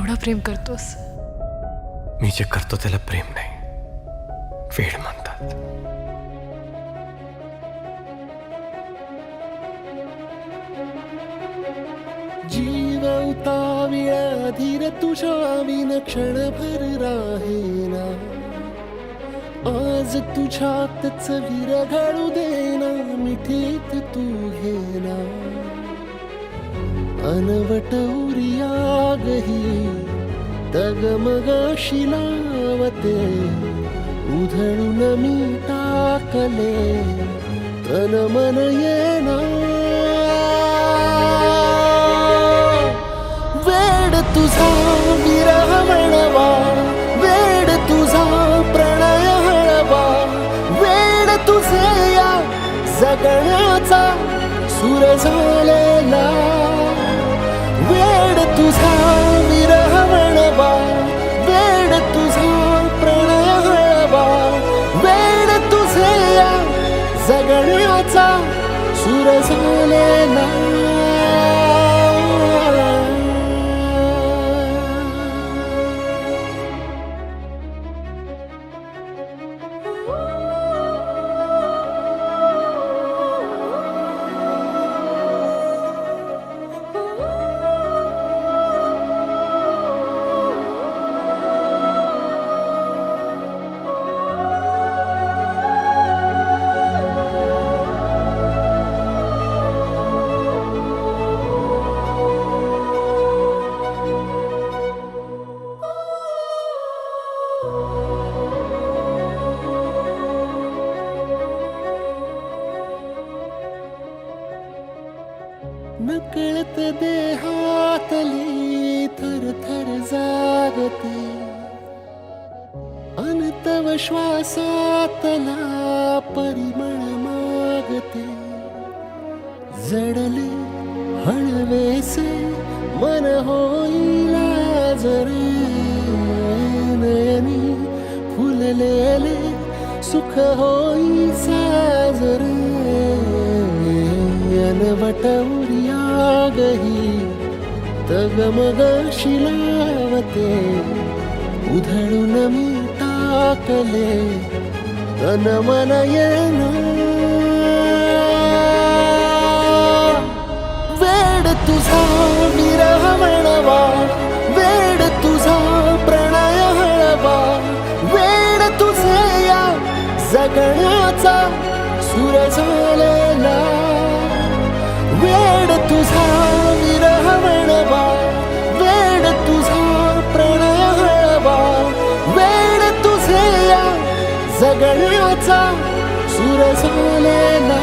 एवढं प्रेम करतोस? मी जे करतो त्याला प्रेम नाही, वेड म्हणतात. जीव उताविळा धीर तुझ्या विन क्षणभर राहेना. आज तुझ्यातच विरघळू देना, मिठीत तू घेना. अनवट उरियागही तगमगाशी लावते. उधळून मी टाकले तन मन येना. वेड तुझा विरह म्हणवा, वेड तुझा प्रणय हळवा. वेड तुझे या जगण्याचा सूर झालेला. वेड तुझा विरह म्हणवा, वेड तुझा प्रणय हळवा. वेड तुझे या जगण्याचा सूर झालेला. नकळत देहातली थरथर जागते. अनतव श्वासातला परिमळ मागते. जडले हळवेसे मन होईला जरे. नयनी फुललेले सुख होई साजरे. अनवट उरियागही तगमगाशी लावते. उधळून मी टाकले तन मन येना. वेड तुझा विरह म्हणवा, वेड तुझा प्रणय हळवा. वेड तुझे या जगण्याचा सूर झालेला. वेड तुझा विरह म्हणवा, वेड तुझा प्रणय हळवा. वेड तुझे या जगण्याचा सूर झालेला.